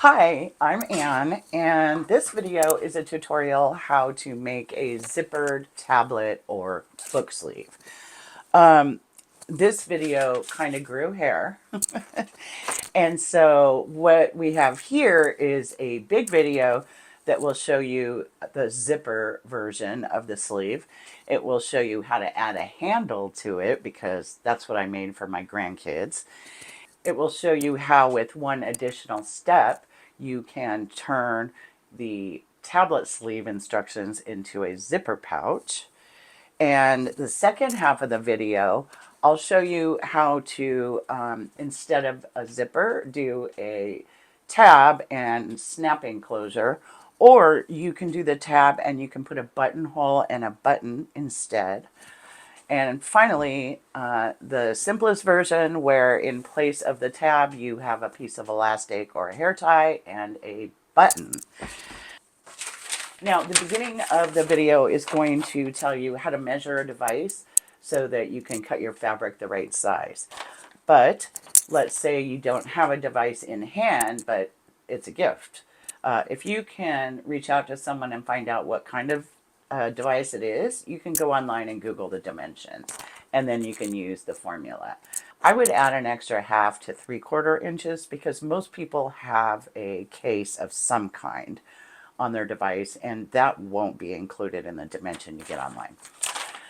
Hi, I'm Anne, and this video is a tutorial how to make a zippered tablet or book sleeve. This video kind of grew hair, and so what we have here is a big video that will show you the zipper version of the sleeve. It will show you how to add a handle to it because that's what I made for my grandkids. It will show you how with one additional step you can turn the tablet sleeve instructions into a zipper pouch. And the second half of the video, I'll show you how to, instead of a zipper, do a tab and snap enclosure, or you can do the tab and you can put a buttonhole and a button instead. And finally, the simplest version where in place of the tab, you have a piece of elastic or a hair tie and a button. Now, the beginning of the video is going to tell you how to measure a device so that you can cut your fabric the right size. But let's say you don't have a device in hand, but it's a gift. If you can reach out to someone and find out what kind of device it is, you can go online and Google the dimensions, and then you can use the formula. I would add an extra 1/2 to 3/4 inches because most people have a case of some kind on their device, and that won't be included in the dimension you get online.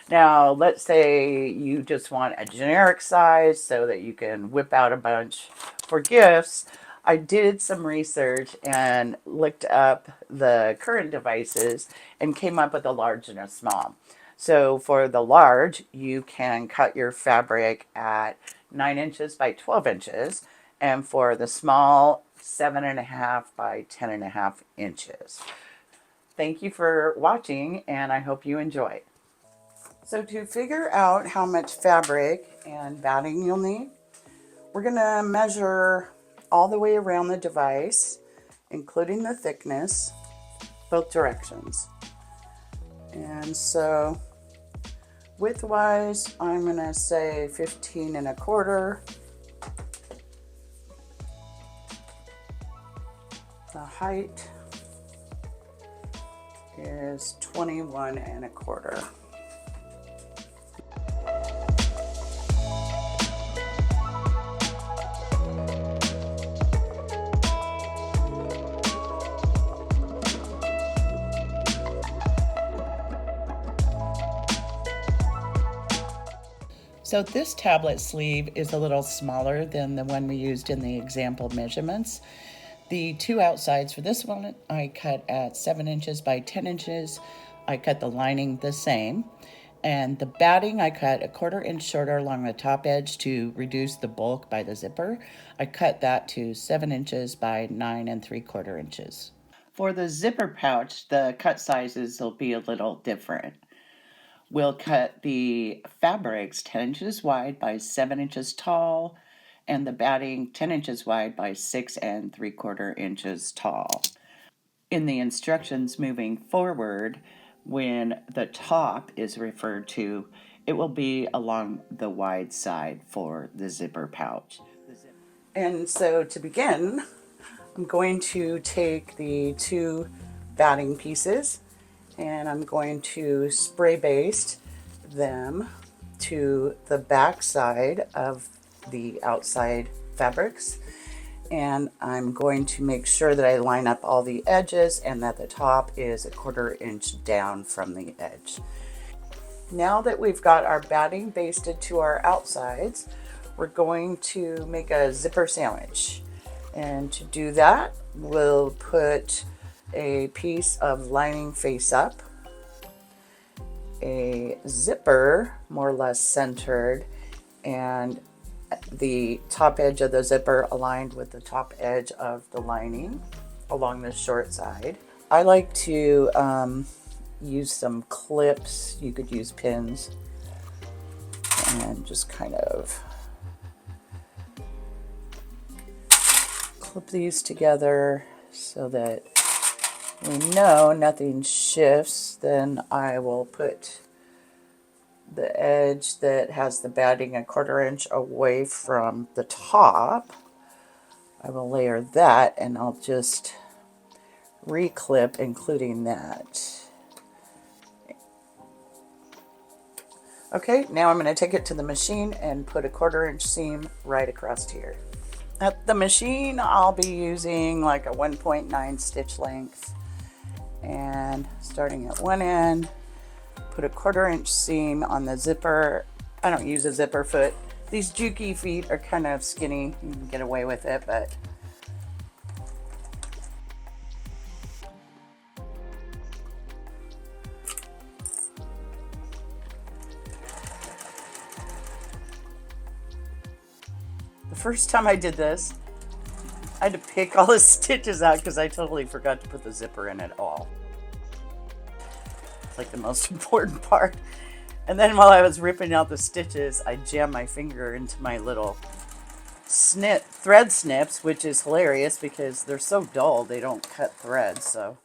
Now, let's say you just want a generic size so that you can whip out a bunch for gifts. I did some research and looked up the current devices and came up with a large and a small. So for the large, you can cut your fabric at 9 inches by 12 inches. And for the small, 7.5 by 10.5 inches. Thank you for watching, and I hope you enjoy. So to figure out how much fabric and batting you'll need, we're going to measure all the way around the device, including the thickness, both directions. And so width-wise, I'm going to say 15.25. The height is 21.25. So this tablet sleeve is a little smaller than the one we used in the example measurements. The two outsides for this one I cut at 7 inches by 10 inches. I cut the lining the same. And the batting I cut 1/4 inch shorter along the top edge to reduce the bulk by the zipper. I cut that to 7 inches by 9 3/4 inches. For the zipper pouch, the cut sizes will be a little different. We'll cut the fabrics 10 inches wide by 7 inches tall, and the batting 10 inches wide by 6 3/4 inches tall. In the instructions moving forward, when the top is referred to, it will be along the wide side for the zipper pouch. And so to begin, I'm going to take the two batting pieces and I'm going to spray baste them to the back side of the outside fabrics, and I'm going to make sure that I line up all the edges and that the top is 1/4 inch down from the edge. Now that we've got our batting basted to our outsides, we're going to make a zipper sandwich, and to do that we'll put a piece of lining face up, a zipper more or less centered, and the top edge of the zipper aligned with the top edge of the lining along the short side. I like to use some clips. You could use pins and just kind of clip these together so that we know nothing shifts. Then I will put the edge that has the batting 1/4 inch away from the top I will layer that, and I'll just reclip including that. Okay, now I'm going to take it to the machine and put a 1/4 inch seam right across here. At the machine, I'll be using like a 1.9 stitch length, and starting at one end, put a 1/4 inch seam on the zipper. I don't use a zipper foot. These Juki feet are kind of skinny. You can get away with it, but the first time I did this, I had to pick all the stitches out because I totally forgot to put the zipper in at all. It's like the most important part. And then while I was ripping out the stitches, I jammed my finger into my little thread snips, which is hilarious because they're so dull they don't cut threads. So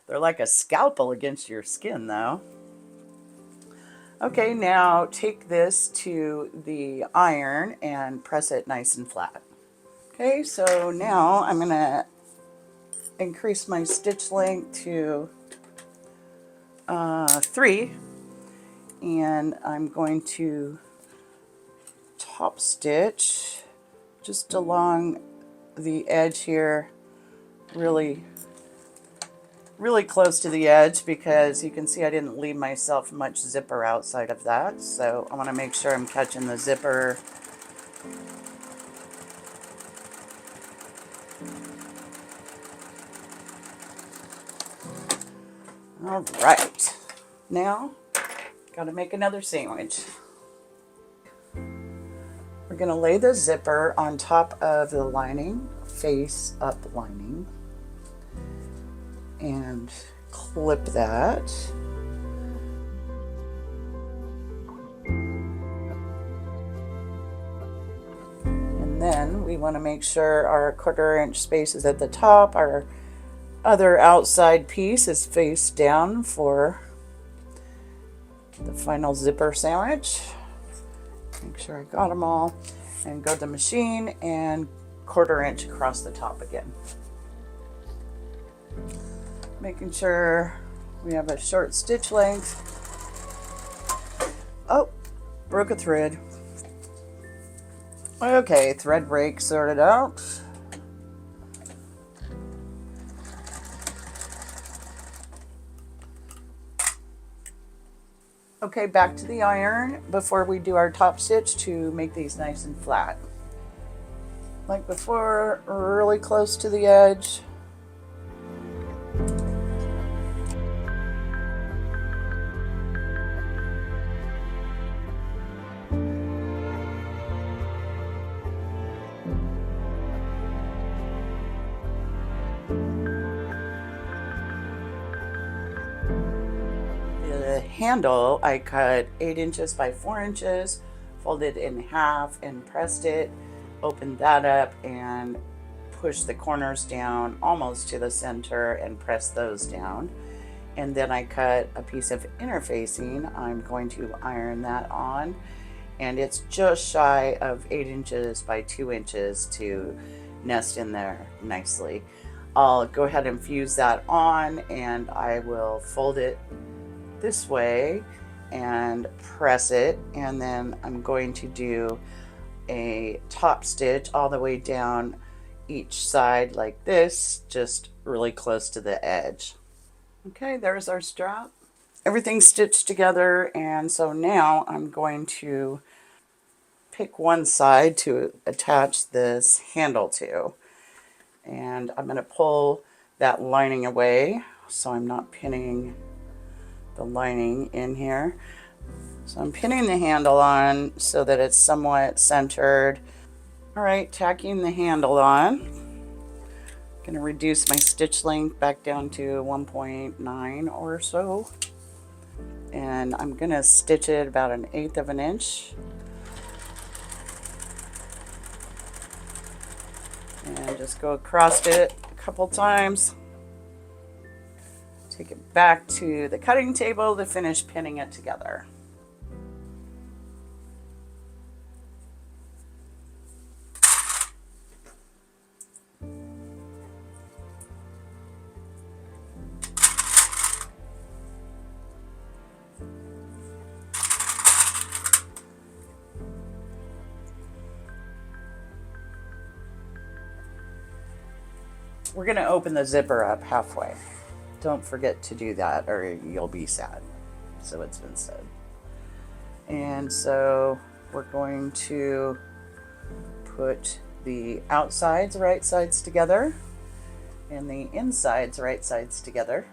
they're like a scalpel against your skin, though. Okay, now take this to the iron and press it nice and flat. Okay, so now I'm going to increase my stitch length to 3, and I'm going to top stitch just along the edge here, really close to the edge, because you can see I didn't leave myself much zipper outside of that, so I want to make sure I'm catching the zipper. All right, now gotta make another sandwich. We're gonna lay the zipper on top of the lining, face up lining, and clip that. And then we want to make sure our 1/4 inch space is at the top. Our other outside piece is face down for the final zipper sandwich. Make sure I got them all, and go to the machine and 1/4 inch across the top again. Making sure we have a short stitch length. Oh, broke a thread. Okay, thread break sorted out. Okay, back to the iron before we do our top stitch to make these nice and flat. Like before, really close to the edge. The handle I cut 8 inches by 4 inches, folded in half and pressed it, opened that up and pushed the corners down almost to the center and pressed those down. And then I cut a piece of interfacing. I'm going to iron that on, and it's just shy of 8 inches by 2 inches to nest in there nicely. I'll go ahead and fuse that on, and I will fold it this way and press it, and then I'm going to do a top stitch all the way down each side like this, just really close to the edge. Okay, there's our strap. Everything's stitched together, and so now I'm going to pick one side to attach this handle to, and I'm going to pull that lining away so I'm not pinning the lining in here. So I'm pinning the handle on so that it's somewhat centered. All right, tacking the handle on. I'm going to reduce my stitch length back down to 1.9 or so, and I'm going to stitch it about 1/8 of an inch. And just go across it a couple times. Take it back to the cutting table to finish pinning it together. We're going to open the zipper up halfway. Don't forget to do that or you'll be sad. So it's been said. And so we're going to put the outsides right sides together and the insides right sides together.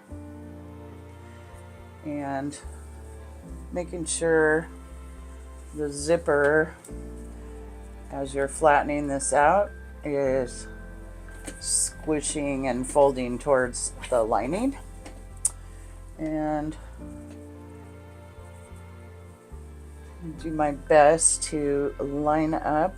And making sure the zipper, as you're flattening this out, is squishing and folding towards the lining. And do my best to line up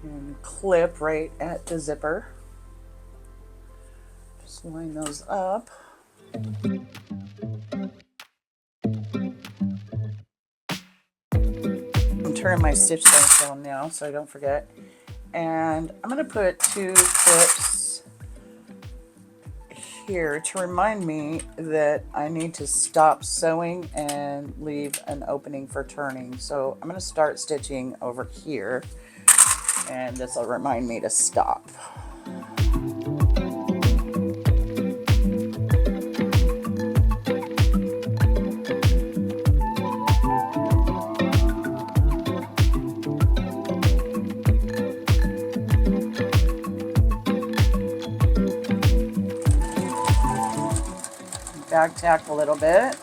and clip right at the zipper. Just line those up. I'm turning my stitch length down now so I don't forget. And I'm going to put 2 clips here to remind me that I need to stop sewing and leave an opening for turning. So I'm going to start stitching over here, and this will remind me to stop. Back tack a little bit.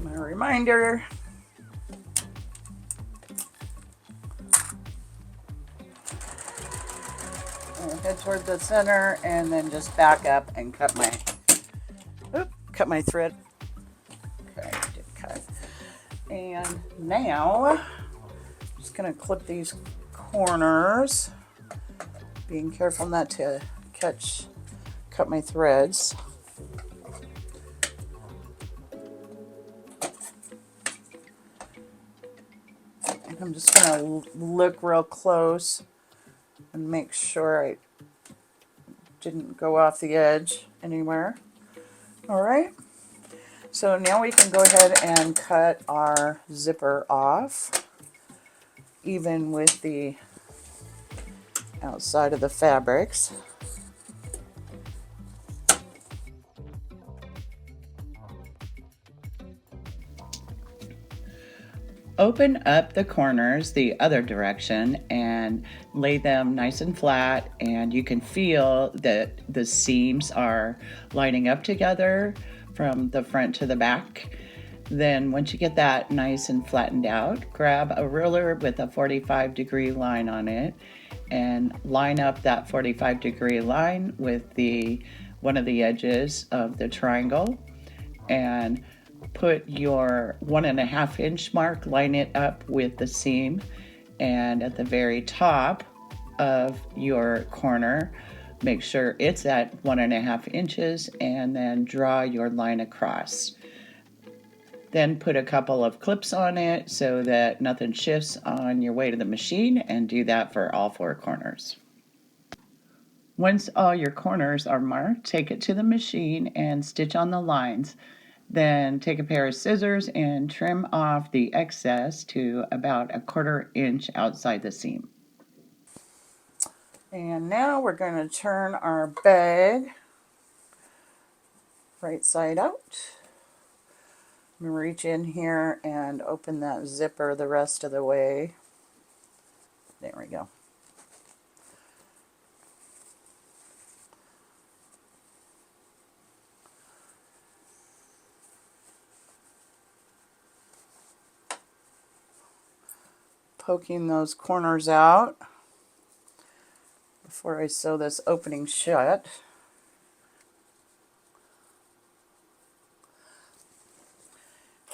My reminder. Head toward the center and then just back up and cut my thread. Okay, I did cut. And now I'm just going to clip these corners, being careful not to cut my threads. And I'm just going to look real close and make sure I didn't go off the edge anywhere. All right, so now we can go ahead and cut our zipper off, even with the outside of the fabrics. Open up the corners the other direction and lay them nice and flat, and you can feel that the seams are lining up together from the front to the back. Then once you get that nice and flattened out, grab a ruler with a 45-degree line on it and line up that 45-degree line with one of the edges of the triangle, and put your 1.5 inch mark, line it up with the seam, and at the very top of your corner, make sure it's at 1.5 inches, and then draw your line across. Then put a couple of clips on it so that nothing shifts on your way to the machine, and do that for all 4 corners. Once all your corners are marked, take it to the machine and stitch on the lines. Then take a pair of scissors and trim off the excess to about 1/4 inch outside the seam. And now we're going to turn our bag right side out. I'm going to reach in here and open that zipper the rest of the way. There we go. Poking those corners out before I sew this opening shut.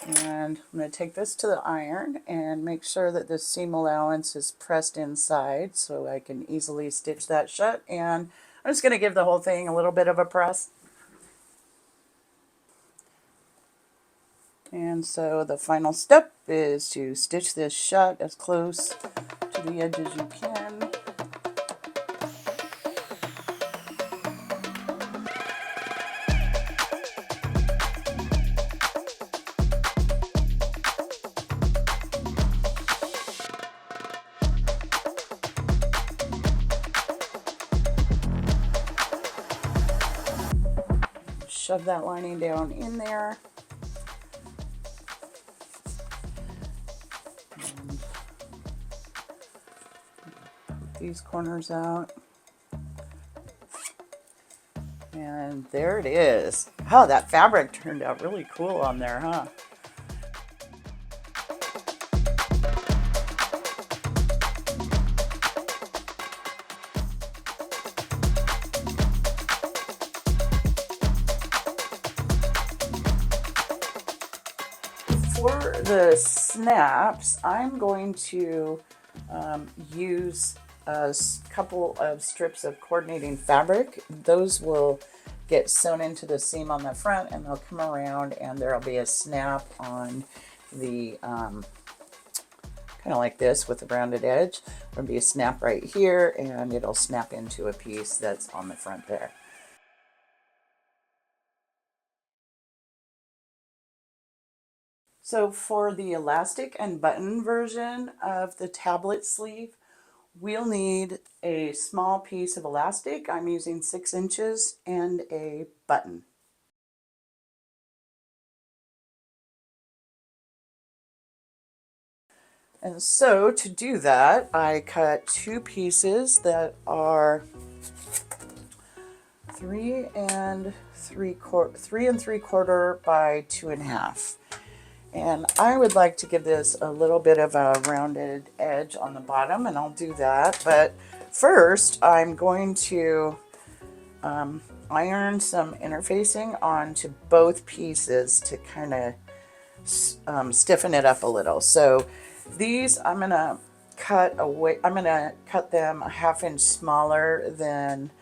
And I'm going to take this to the iron and make sure that the seam allowance is pressed inside so I can easily stitch that shut. And I'm just going to give the whole thing a little bit of a press. And so the final step is to stitch this shut as close to the edge as you can. Shove that lining down in there. These corners out. And there it is. Oh, that fabric turned out really cool on there, huh? For the snaps, I'm going to use a couple of strips of coordinating fabric. Those will get sewn into the seam on the front, and they'll come around and there'll be a snap on the kind of like this with a rounded edge. There'll be a snap right here, and it'll snap into a piece that's on the front there. So for the elastic and button version of the tablet sleeve, we'll need a small piece of elastic. I'm using 6 inches and a button. And so to do that, I cut 2 pieces that are 3 and 3/4 by 2.5. And I would like to give this a little bit of a rounded edge on the bottom, and I'll do that. But first, I'm going to iron some interfacing onto both pieces to kind of stiffen it up a little. So these I'm going to cut away. I'm going to cut them a 1/2 inch smaller than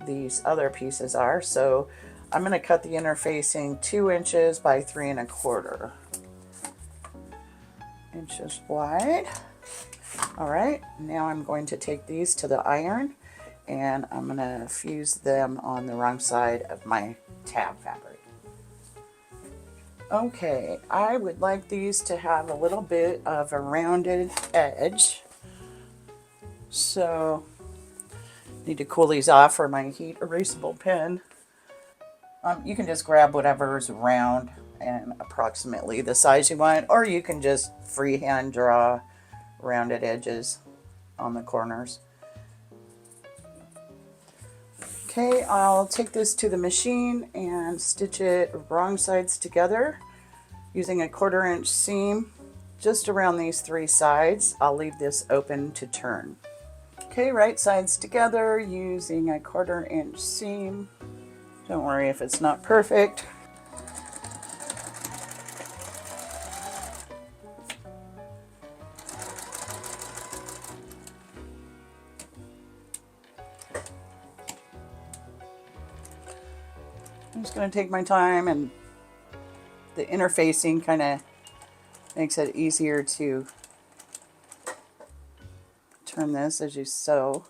these other pieces are. So I'm going to cut the interfacing 2 inches by 3¼ inches wide. All right, now I'm going to take these to the iron, and I'm going to fuse them on the wrong side of my tab fabric. Okay, I would like these to have a little bit of a rounded edge. So need to cool these off for my heat erasable pen. You can just grab whatever's round and approximately the size you want, or you can just freehand draw rounded edges on the corners. Okay, I'll take this to the machine and stitch it wrong sides together using a 1/4 inch seam just around these 3 sides. I'll leave this open to turn. Okay, right sides together using a 1/4 inch seam. Don't worry if it's not perfect. I'm just going to take my time, and the interfacing kind of makes it easier to turn this as you sew.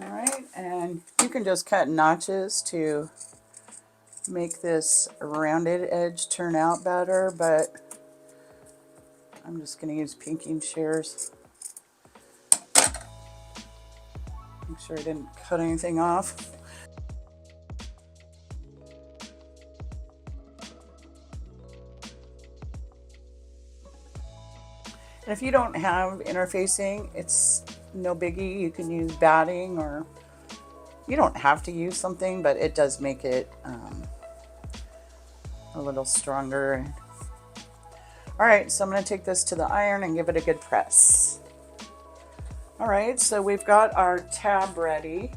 All right, and you can just cut notches to make this rounded edge turn out better, but I'm just going to use pinking shears. Make sure I didn't cut anything off. And if you don't have interfacing, it's no biggie. You can use batting, or you don't have to use something, but it does make it a little stronger. All right, so I'm going to take this to the iron and give it a good press. All right, so we've got our tab ready.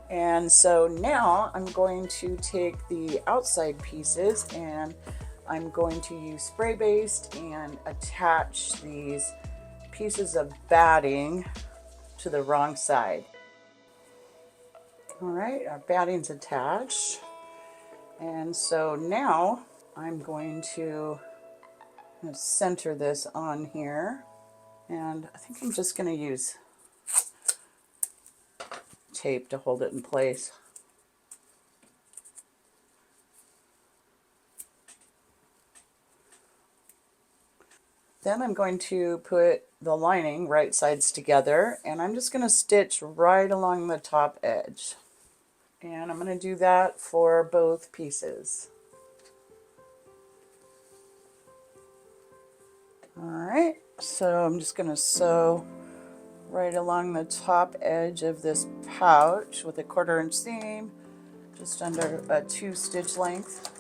And so now I'm going to take the outside pieces, and I'm going to use spray based and attach these pieces of batting to the wrong side. All right, our batting's attached. And so now I'm going to center this on here. And I think I'm just going to use tape to hold it in place. Then I'm going to put the lining right sides together, and I'm just going to stitch right along the top edge. And I'm going to do that for both pieces. Alright, so I'm just going to sew right along the top edge of this pouch with a 1/4 inch seam, just under a 2 stitch length.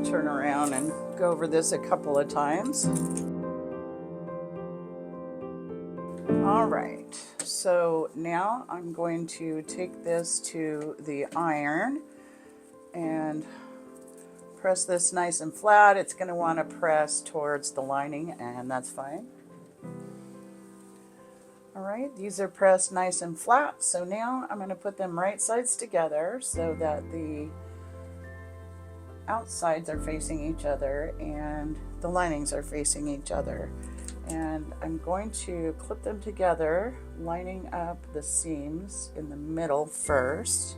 Turn around and go over this a couple of times. All right, so now I'm going to take this to the iron and press this nice and flat. It's going to want to press towards the lining, and that's fine. All right, these are pressed nice and flat, so now I'm going to put them right sides together so that the outsides are facing each other and the linings are facing each other. And I'm going to clip them together, lining up the seams in the middle first.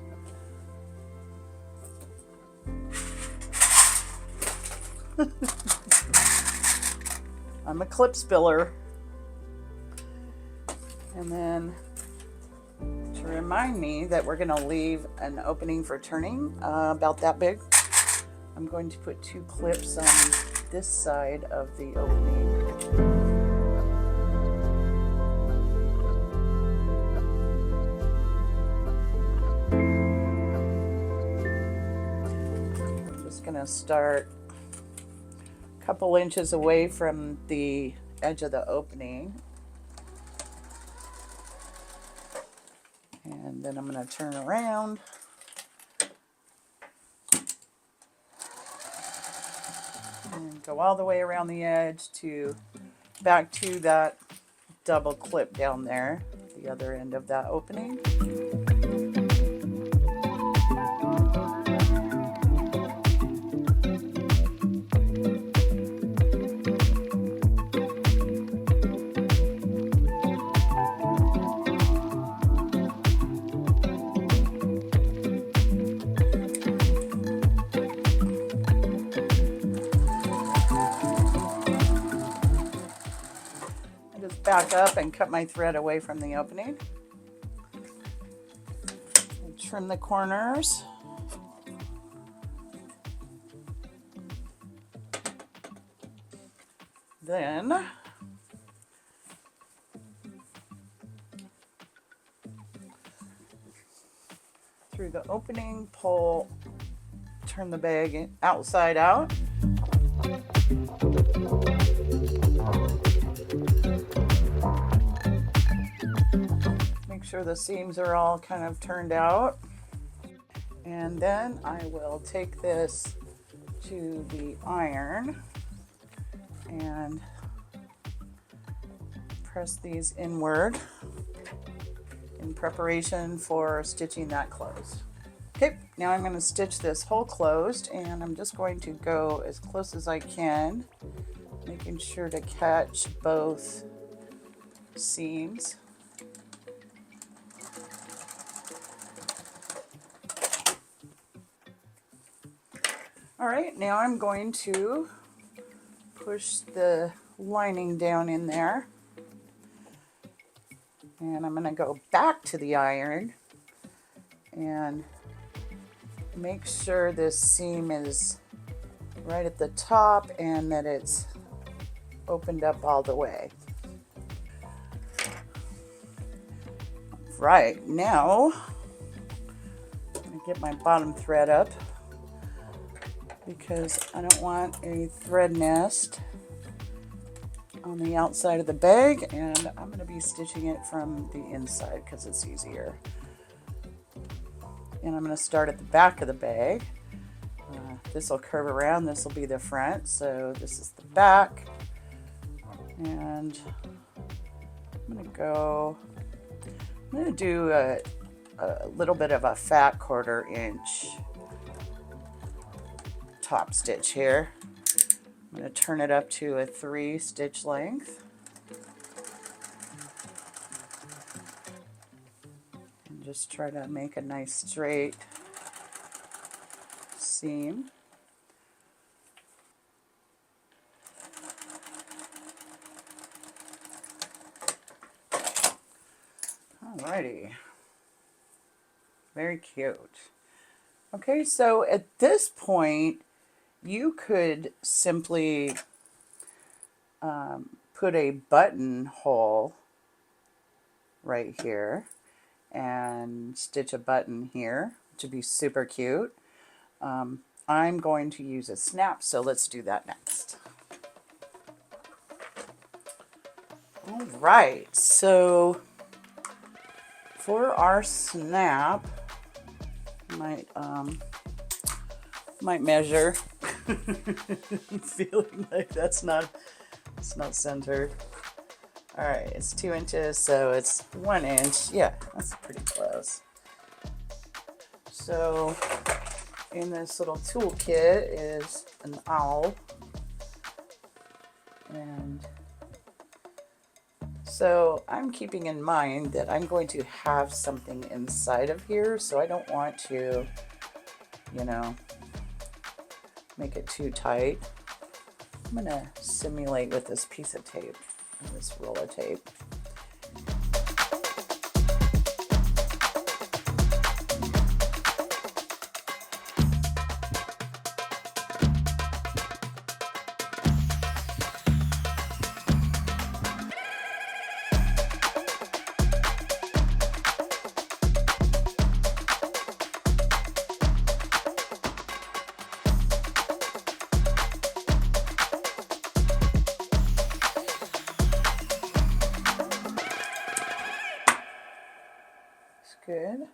I'm a clip spiller. And then to remind me that we're going to leave an opening for turning about that big, I'm going to put 2 clips on this side of the opening. I'm just going to start a couple inches away from the edge of the opening. And then I'm going to turn around. And go all the way around the edge to back to that double clip down there, the other end of that opening. Back up and cut my thread away from the opening. And trim the corners. Then through the opening, pull, turn the bag outside out. Make sure the seams are all kind of turned out. And then I will take this to the iron and press these inward in preparation for stitching that closed. Okay, now I'm going to stitch this whole closed, and I'm just going to go as close as I can, making sure to catch both seams. All right, now I'm going to push the lining down in there, and I'm going to go back to the iron and make sure this seam is right at the top and that it's opened up all the way. Right, now I'm going to get my bottom thread up because I don't want a thread nest on the outside of the bag, and I'm going to be stitching it from the inside because it's easier. And I'm going to start at the back of the bag. This will curve around, this will be the front, so this is the back. And I'm going to do a little bit of a fat 1/4 inch top stitch here. I'm going to turn it up to a 3 stitch length. And just try to make a nice straight seam. Alrighty. Very cute. Okay, so at this point, you could simply put a buttonhole right here and stitch a button here to be super cute. I'm going to use a snap, so let's do that next. All right, so for our snap, might measure. I'm feeling like it's not centered. All right, it's 2 inches, so it's 1 inch. Yeah, that's pretty close. So in this little toolkit is an owl, and so I'm keeping in mind that I'm going to have something inside of here, so I don't want to, you know, make it too tight. I'm going to simulate with this piece of tape, this roll of tape. Good.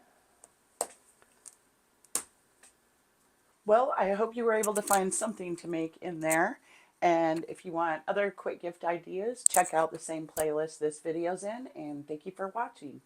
Well, I hope you were able to find something to make in there. And if you want other quick gift ideas, check out the same playlist this video's in. And thank you for watching.